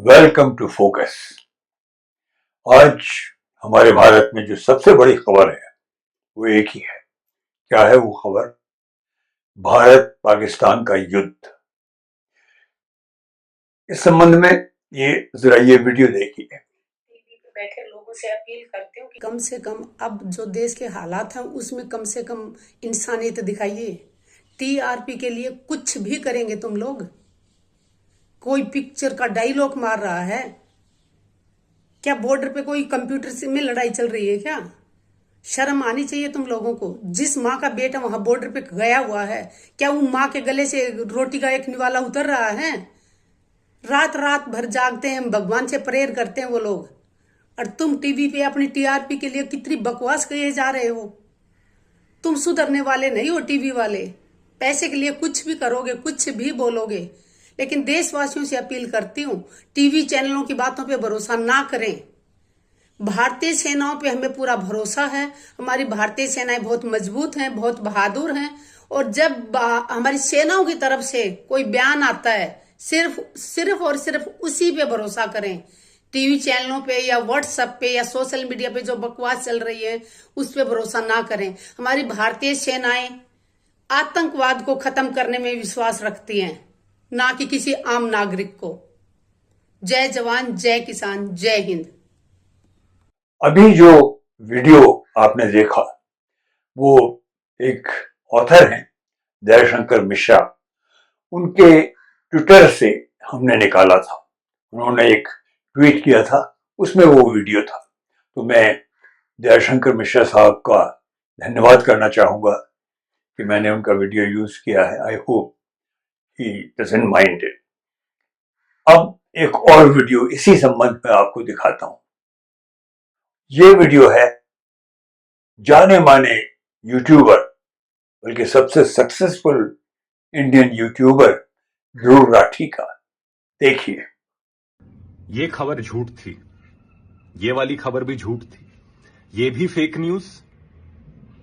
Welcome to focus. आज हमारे भारत में जो सबसे बड़ी खबर है वो एक ही है। क्या है वो खबर? भारत पाकिस्तान का युद्ध। इस संबंध में ये वीडियो देखिए। टीवी पे बैठे लोगों से अपील करती हूँ कि कम से कम अब जो देश के हालात हैं उसमें कम से कम इंसानियत दिखाइए। टीआरपी के लिए कुछ भी करेंगे तुम लोग। कोई पिक्चर का डायलॉग मार रहा है क्या? बॉर्डर पे कोई कंप्यूटर से में लड़ाई चल रही है क्या? शर्म आनी चाहिए तुम लोगों को। जिस माँ का बेटा वहां बॉर्डर पे गया हुआ है, क्या वो माँ के गले से रोटी का एक निवाला उतर रहा है? रात रात भर जागते हैं, भगवान से प्रेयर करते हैं वो लोग, और तुम टीवी पे अपनी टीआरपी के लिए कितनी बकवास कहे जा रहे हो। तुम सुधरने वाले नहीं हो टीवी वाले। पैसे के लिए कुछ भी करोगे, कुछ भी बोलोगे, लेकिन देशवासियों से अपील करती हूँ, टीवी चैनलों की बातों पे भरोसा ना करें। भारतीय सेनाओं पे हमें पूरा भरोसा है। हमारी भारतीय सेनाएं बहुत मजबूत हैं, बहुत बहादुर हैं, और जब हमारी सेनाओं की तरफ से कोई बयान आता है, सिर्फ सिर्फ और सिर्फ उसी पे भरोसा करें। टीवी चैनलों पे या व्हाट्सएप पे या सोशल मीडिया पे जो बकवास चल रही है उस पे भरोसा ना करें। हमारी भारतीय सेनाएं आतंकवाद को खत्म करने में विश्वास रखती हैं, ना कि किसी आम नागरिक को। जय जवान, जय किसान, जय हिंद। अभी जो वीडियो आपने देखा वो एक ऑथर हैं जयशंकर मिश्रा, उनके ट्विटर से हमने निकाला था। उन्होंने एक ट्वीट किया था, उसमें वो वीडियो था। तो मैं जयशंकर मिश्रा साहब का धन्यवाद करना चाहूंगा कि मैंने उनका वीडियो यूज किया है। I hope he doesn't mind it. अब एक और वीडियो इसी संबंध में आपको दिखाता हूं। ये वीडियो है जाने माने यूट्यूबर, बल्कि सबसे successful Indian YouTuber Dhruv Rathee का। देखिए। ये खबर झूठ थी, ये वाली खबर भी झूठ थी, ये भी फेक न्यूज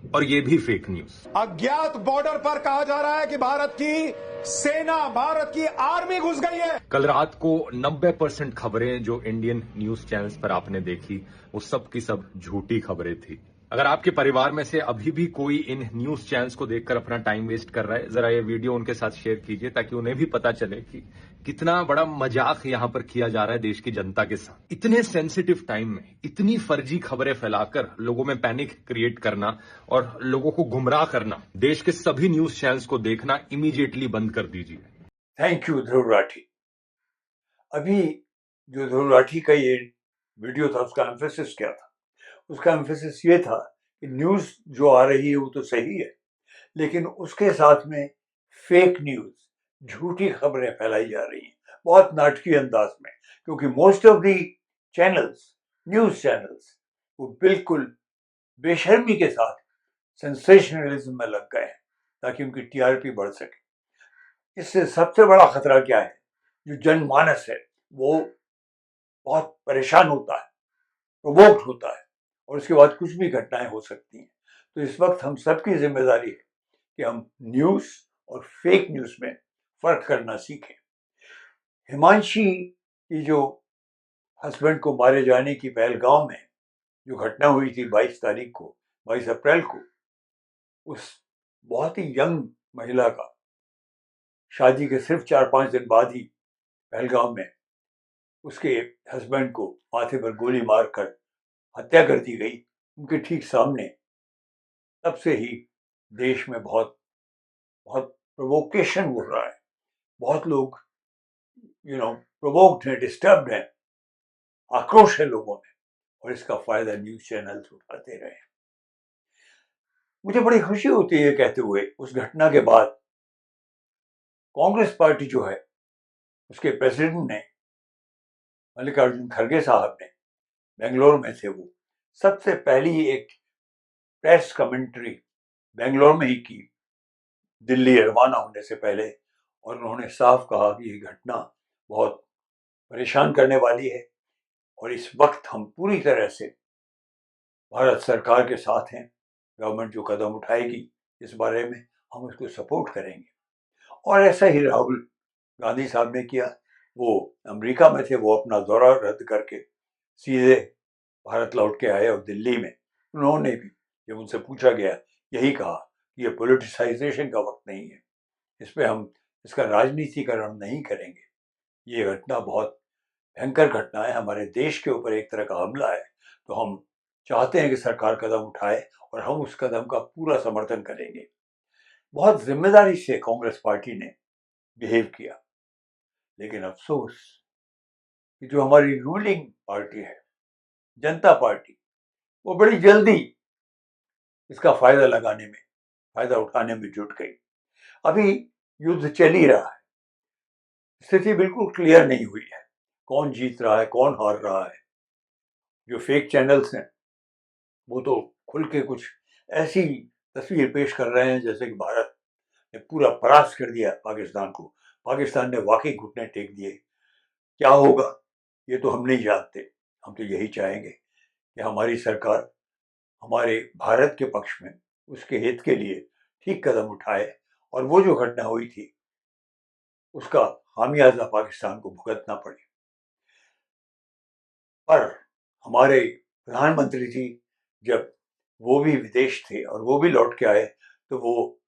और ये भी फेक न्यूज। अज्ञात बॉर्डर पर कहा जा रहा है कि भारत की सेना, भारत की आर्मी घुस गई है। कल रात को 90% खबरें जो इंडियन न्यूज चैनल्स पर आपने देखी वो सब की सब झूठी खबरें थी। अगर आपके परिवार में से अभी भी कोई इन न्यूज चैनल्स को देखकर अपना टाइम वेस्ट कर रहा है, जरा ये वीडियो उनके साथ शेयर कीजिए ताकि उन्हें भी पता चले कि कितना बड़ा मजाक यहां पर किया जा रहा है देश की जनता के साथ। इतने सेंसिटिव टाइम में इतनी फर्जी खबरें फैलाकर लोगों में पैनिक क्रिएट करना और लोगों को गुमराह करना, देश के सभी न्यूज चैनल्स को देखना इमीडिएटली बंद कर दीजिए। Thank you Dhruv Rathee. अभी जो ध्रुव राठी का ये वीडियो था उसका एम्फेसिस क्या था? उसका एम्फेसिस ये था कि न्यूज जो आ रही है वो तो सही है, लेकिन उसके साथ में फेक न्यूज, झूठी खबरें फैलाई जा रही हैं बहुत नाटकीय अंदाज में। क्योंकि most of the channels, news channels, वो बिल्कुल बेशर्मी के साथ सेंसेशनलिज्म में लग गए हैं ताकि उनकी टीआरपी बढ़ सके। इससे सबसे बड़ा खतरा क्या है? जो जनमानस है वो बहुत परेशान होता है, प्रोवोक्ड होता है, और उसके बाद कुछ भी घटनाएं हो सकती हैं। तो इस वक्त हम सबकी जिम्मेदारी है कि हम न्यूज और फेक न्यूज में फर्क करना सीखें। हिमांशी की जो हस्बैंड को मारे जाने की पहलगांव में जो घटना हुई थी 22 तारीख को, 22 अप्रैल को, उस बहुत ही यंग महिला का शादी के सिर्फ 4-5 दिन बाद ही पहलगांव में उसके हस्बैंड को माथे पर गोली मारकर हत्या कर दी गई, उनके ठीक सामने। तब से ही देश में बहुत बहुत प्रोवोकेशन हो रहा है। बहुत लोग प्रोवोक्ड हैं, डिस्टर्ब्ड हैं, आक्रोश है लोगों में, और इसका फायदा न्यूज चैनल्स उठाते रहे। मुझे बड़ी खुशी होती है कहते हुए, उस घटना के बाद कांग्रेस पार्टी जो है उसके प्रेसिडेंट ने, मल्लिकार्जुन खड़गे साहब ने, बेंगलोर में थे, वो सबसे पहली एक प्रेस कमेंट्री बेंगलोर में ही की, दिल्ली रवाना होने से पहले। और उन्होंने साफ कहा कि ये घटना बहुत परेशान करने वाली है, और इस वक्त हम पूरी तरह से भारत सरकार के साथ हैं। गवर्नमेंट जो कदम उठाएगी इस बारे में हम उसको सपोर्ट करेंगे। और ऐसा ही राहुल गांधी साहब ने किया, वो अमेरिका में थे, वो अपना दौरा रद्द करके सीधे भारत लौट के आए और दिल्ली में उन्होंने भी, जब उनसे पूछा गया, यही कहा कि ये पॉलिटिसाइजेशन का वक्त नहीं है, इसमें हम इसका राजनीतिकरण नहीं करेंगे। ये घटना बहुत भयंकर घटना है, हमारे देश के ऊपर एक तरह का हमला है, तो हम चाहते हैं कि सरकार कदम उठाए और हम उस कदम का पूरा समर्थन करेंगे। बहुत जिम्मेदारी से कांग्रेस पार्टी ने बिहेव किया, लेकिन अफसोस कि जो हमारी रूलिंग पार्टी है, जनता पार्टी, वो बड़ी जल्दी इसका फायदा उठाने में जुट गई। अभी युद्ध चल ही रहा है, स्थिति बिल्कुल क्लियर नहीं हुई है, कौन जीत रहा है, कौन हार रहा है। जो फेक चैनल्स हैं वो तो खुल के कुछ ऐसी तस्वीर पेश कर रहे हैं जैसे कि भारत ने पूरा परास्त कर दिया पाकिस्तान को, पाकिस्तान ने वाकई घुटने टेक दिए। क्या होगा ये तो हम नहीं जानते, हम तो यही चाहेंगे कि हमारी सरकार हमारे भारत के पक्ष में, उसके हित के लिए ठीक कदम उठाए और वो जो घटना हुई थी उसका खामियाजा पाकिस्तान को भुगतना पड़े। पर हमारे प्रधानमंत्री जी जब वो भी विदेश थे और वो भी लौट के आए, तो वो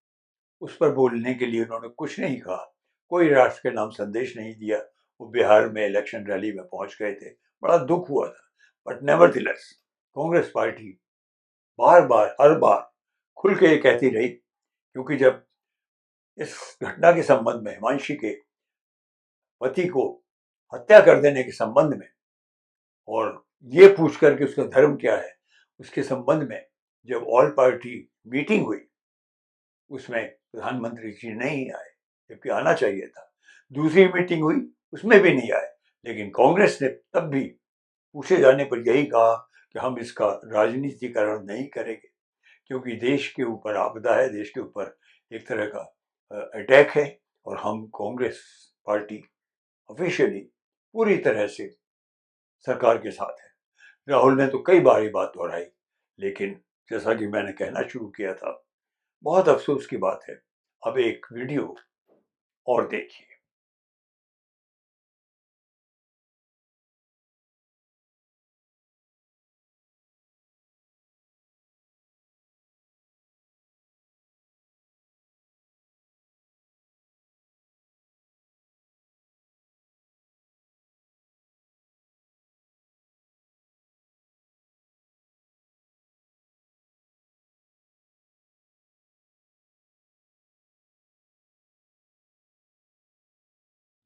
उस पर बोलने के लिए उन्होंने कुछ नहीं कहा, कोई राष्ट्र के नाम संदेश नहीं दिया। वो बिहार में इलेक्शन रैली में पहुंच गए थे, बड़ा दुख हुआ था। बट नेवरदिलेस कांग्रेस पार्टी बार बार, हर बार खुल के ये कहती रही, क्योंकि जब इस घटना के संबंध में, हिमांशी के पति को हत्या कर देने के संबंध में और ये पूछ कर के उसका धर्म क्या है, उसके संबंध में जब ऑल पार्टी मीटिंग हुई, उसमें प्रधानमंत्री जी नहीं आए, जबकि आना चाहिए था। दूसरी मीटिंग हुई, उसमें भी नहीं आए, लेकिन कांग्रेस ने तब भी पूछे जाने पर यही कहा कि हम इसका राजनीतिकरण नहीं करेंगे, क्योंकि देश के ऊपर आपदा है, देश के ऊपर एक तरह का अटैक है और हम कांग्रेस पार्टी ऑफिशियली पूरी तरह से सरकार के साथ है। राहुल ने तो कई बार ये बात दोहराई, लेकिन जैसा कि मैंने कहना शुरू किया था, बहुत अफसोस की बात है। अब एक वीडियो और देखिए।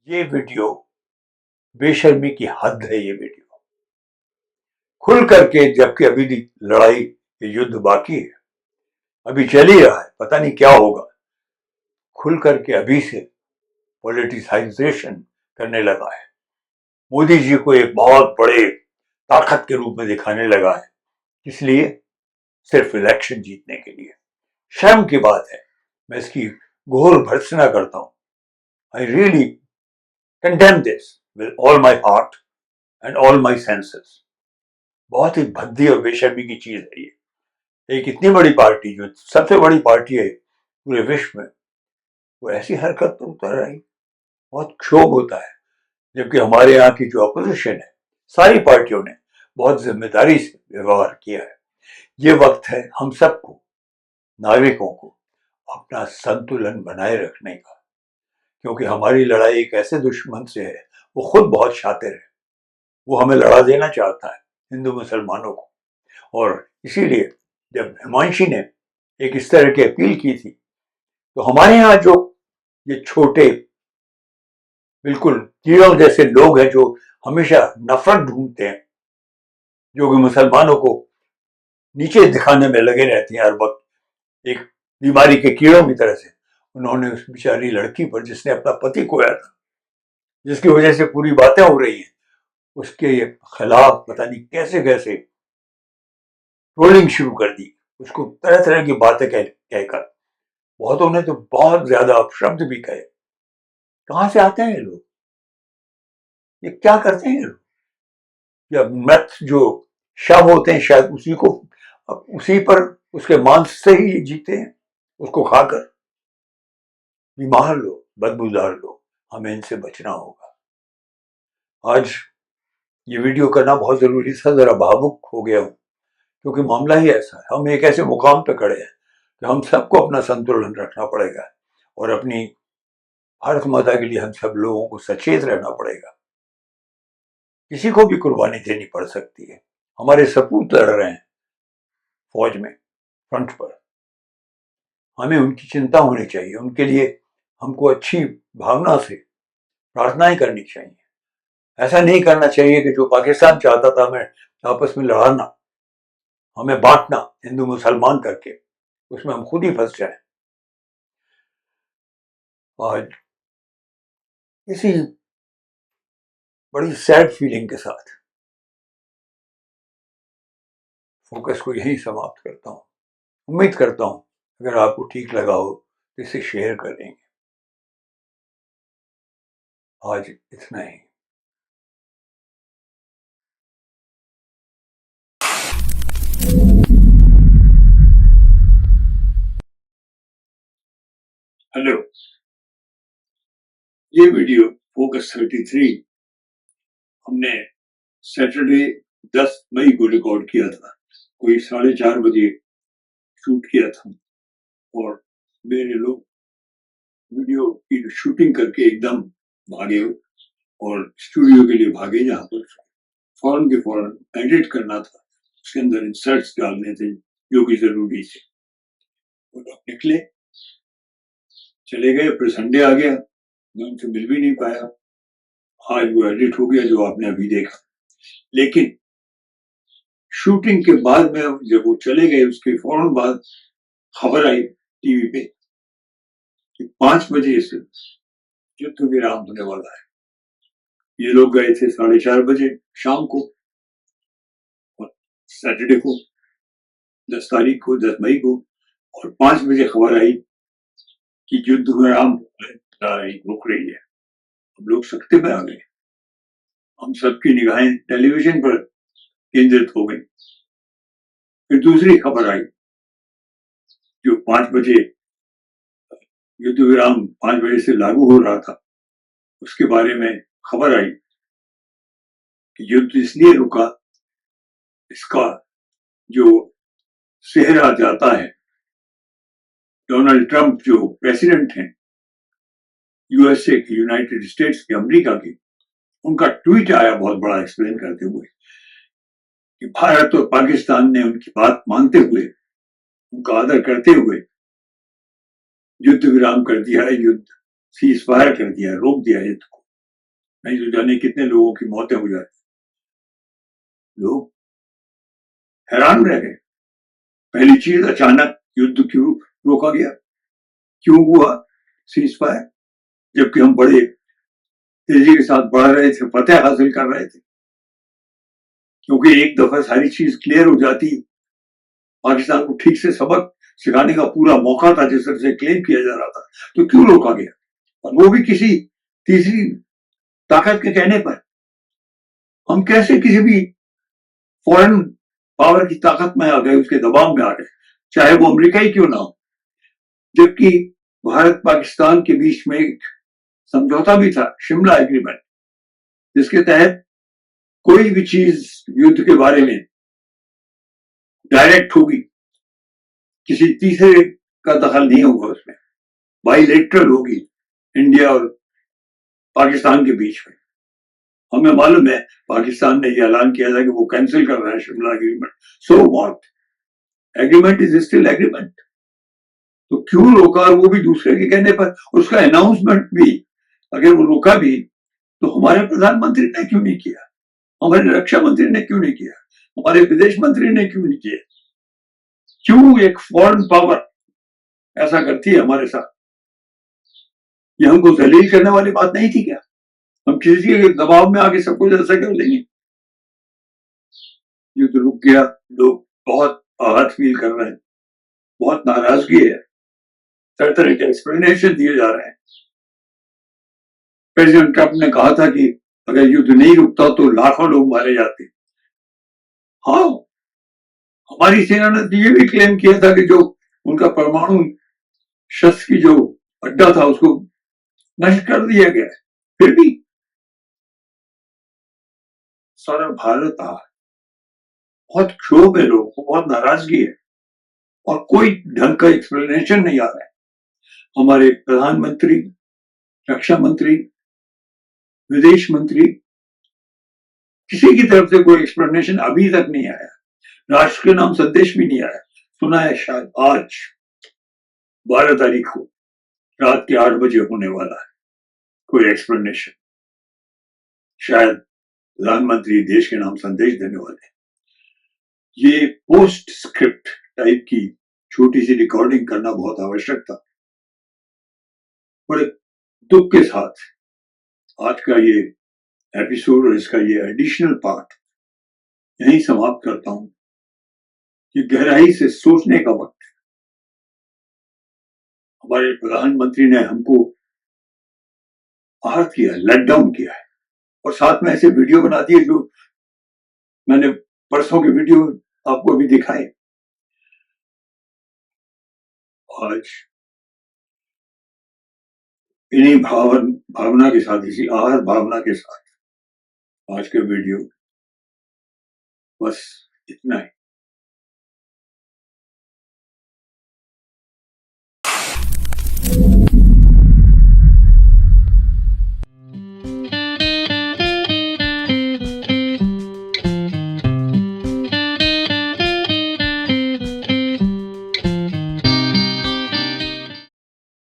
ये वीडियो बेशर्मी की हद है। ये वीडियो खुल करके, जबकि अभी भी लड़ाई, ये युद्ध बाकी है, अभी चल ही रहा है, पता नहीं क्या होगा, खुल करके अभी से पॉलिटिसाइजेशन करने लगा है। मोदी जी को एक बहुत बड़े ताकत के रूप में दिखाने लगा है, इसलिए सिर्फ इलेक्शन जीतने के लिए। शर्म की बात है, मैं इसकी घोर भर्त्सना करता हूं। I really condemn this with all my heart and all my senses. बहुत ही भद्दी और बेशर्मी की चीज है ये। एक इतनी बड़ी पार्टी, जो सबसे बड़ी पार्टी है पूरे विश्व में, वो ऐसी हरकत पर उतर आई, बहुत क्षोभ होता है। जबकि हमारे यहाँ की जो अपोजिशन है, सारी पार्टियों ने बहुत जिम्मेदारी से व्यवहार किया है। ये वक्त है हम सबको, नागरिकों को, अपना संतुलन बनाए रखने का, क्योंकि हमारी लड़ाई एक ऐसे दुश्मन से है, वो खुद बहुत शातिर है, वो हमें लड़ा देना चाहता है, हिंदू मुसलमानों को। और इसीलिए जब हिमांशी ने एक इस तरह की अपील की थी, तो हमारे यहाँ जो ये छोटे बिल्कुल कीड़ों जैसे लोग हैं, जो हमेशा नफरत ढूंढते हैं, जो कि मुसलमानों को नीचे दिखाने में लगे रहते हैं हर वक्त, एक बीमारी के कीड़ों की तरह से, उन्होंने उस बेचारी लड़की पर, जिसने अपना पति खोया था, जिसकी वजह से पूरी बातें हो रही हैं, उसके खिलाफ पता नहीं कैसे कैसे ट्रोलिंग शुरू कर दी, उसको तरह तरह की बातें कहकर। बहुतों ने तो बहुत ज्यादा अपशब्द भी कहे। कहां से आते हैं ये लोग, ये क्या करते हैं ये लोग? या मृत जो शव होते हैं, शायद उसी पर, उसके मांस से ही जीते हैं, उसको खाकर। बीमार लोग, बदबूदार लोग, हमें इनसे बचना होगा। आज ये वीडियो करना बहुत जरूरी था, जरा भावुक हो गया हूँ, क्योंकि मामला ही ऐसा है। हम एक ऐसे मुकाम पे खड़े हैं कि हम सबको अपना संतुलन रखना पड़ेगा और अपनी भारत माता के लिए हम सब लोगों को सचेत रहना पड़ेगा। किसी को भी कुर्बानी देनी पड़ सकती है। हमारे सपूत लड़ रहे हैं फौज में, फ्रंट पर। हमें उनकी चिंता होनी चाहिए, उनके लिए हमको अच्छी भावना से प्रार्थनाएं करनी चाहिए। ऐसा नहीं करना चाहिए कि जो पाकिस्तान चाहता था हमें आपस में लड़ाना, हमें बांटना हिंदू मुसलमान करके, उसमें हम खुद ही फंस जाएं। आज इसी बड़ी सैड फीलिंग के साथ फोकस को यहीं समाप्त करता हूँ। उम्मीद करता हूँ अगर आपको ठीक लगा हो तो इसे शेयर करेंगे। आज इतना ही। हेलो, ये वीडियो फोकस 33 हमने सैटरडे 10 मई को रिकॉर्ड किया था। कोई 4:30 बजे शूट किया था और मेरे लोग वीडियो की शूटिंग करके एकदम भागे और स्टूडियो के लिए भागे, जहां पर फौरन के फौरन एडिट करना था, उसके अंदर इंसर्ट्स डालने थे जो कि जरूरी थे। और अब निकले, चले गए, फिर संडे आ गया, मैं उनसे मिल भी नहीं पाया। आज वो एडिट हो गया जो आपने अभी देखा। लेकिन शूटिंग के बाद में जब वो चले गए, उसके फौरन बाद खबर आई टीवी पे कि 5 बजे से युद्ध विराम होने वाला है। ये लोग गए थे 4:30 बजे शाम को, और सैटरडे को 10 तारीख को, 10 मई को, और 5 बजे खबर आई कि युद्ध विराम रुक रही है। हम लोग सख्ते में आ गए, हम सबकी निगाहें टेलीविजन पर केंद्रित हो गई। फिर दूसरी खबर आई जो 5 बजे युद्ध विराम 5 बजे से लागू हो रहा था, उसके बारे में खबर आई कि युद्ध इसलिए रुका, इसका जो सेहरा जाता है डोनाल्ड ट्रंप जो प्रेसिडेंट हैं यूएसए के, यूनाइटेड स्टेट्स के, अमेरिका के, उनका ट्वीट आया बहुत बड़ा एक्सप्लेन करते हुए कि भारत और पाकिस्तान ने उनकी बात मानते हुए, उनका आदर करते हुए युद्ध विराम कर दिया है, युद्ध सीज फायर कर दिया है, रोक दिया युद्ध को। नहीं तो जाने कितने लोगों की मौतें हो जाती। लोग हैरान रह गए। पहली चीज, अचानक युद्ध क्यों रोका गया, क्यों हुआ सीज फायर, जबकि हम बड़े तेजी के साथ बढ़ रहे थे, फतेह हासिल कर रहे थे। क्योंकि एक दफा सारी चीज क्लियर हो जाती, पाकिस्तान को ठीक से सबक सिखाने का पूरा मौका था जिस तरह से क्लेम किया जा रहा था, तो क्यों रोका गया, और वो भी किसी तीसरी ताकत के कहने पर। हम कैसे किसी भी फॉरेन पावर की ताकत में आ गए, उसके दबाव में आ गए, चाहे वो अमेरिका ही क्यों ना हो। जबकि भारत पाकिस्तान के बीच में एक समझौता भी था, शिमला एग्रीमेंट, जिसके तहत कोई भी चीज युद्ध के बारे में डायरेक्ट होगी, किसी तीसरे का दखल नहीं होगा उसमें, बाइलेटरल होगी इंडिया और पाकिस्तान के बीच में। हमें मालूम है पाकिस्तान ने यह ऐलान किया था कि वो कैंसिल कर रहा है Shimla agreement. So what, agreement is still agreement. तो क्यों रोका, और वो भी दूसरे के कहने पर। उसका अनाउंसमेंट भी अगर वो रोका भी तो हमारे प्रधानमंत्री ने क्यों नहीं किया, हमारे रक्षा मंत्री ने क्यों नहीं किया, हमारे विदेश मंत्री ने क्यों नहीं किया। क्यों एक फॉरेन पावर ऐसा करती है हमारे साथ। ये हमको जलील करने वाली बात नहीं थी क्या? हम किसी के दबाव में आके सब कुछ ऐसा कर लेंगे। युद्ध रुक गया, लोग बहुत आहत फील कर रहे हैं, बहुत नाराजगी है, तरह तरह के एक्सप्लेनेशन दिए जा रहे हैं। प्रेसिडेंट ट्रंप ने कहा था कि अगर युद्ध नहीं रुकता तो लाखों लोग मारे जाते। हाँ, हमारी सेना ने ये भी क्लेम किया था कि जो उनका परमाणु शस्त्र की जो अड्डा था उसको नष्ट कर दिया गया। फिर भी सारा भारत आ, बहुत क्षोभ है, लोगों को बहुत नाराजगी है और कोई ढंग का एक्सप्लेनेशन नहीं आ रहा है। हमारे प्रधानमंत्री, रक्षा मंत्री, विदेश मंत्री, किसी की तरफ से कोई एक्सप्लेनेशन अभी तक नहीं आया। राष्ट्र के नाम संदेश भी नहीं आया। सुना है शायद आज 12 तारीख को रात के 8 बजे होने वाला है कोई एक्सप्लेनेशन। शायद प्रधानमंत्री देश के नाम संदेश देने वाले हैं। ये पोस्ट स्क्रिप्ट टाइप की छोटी सी रिकॉर्डिंग करना बहुत आवश्यक था। बड़े दुख के साथ आज का ये एपिसोड और इसका ये एडिशनल पार्ट यहीं समाप्त करता हूं। ये गहराई से सोचने का वक्त है। हमारे प्रधानमंत्री ने हमको आहत किया, लेट डाउन किया है और साथ में ऐसे वीडियो बना दिए जो मैंने परसों के वीडियो आपको अभी दिखाए। आज इन्हीं भावना के साथ, इसी आहत भावना के साथ आज के वीडियो बस इतना ही।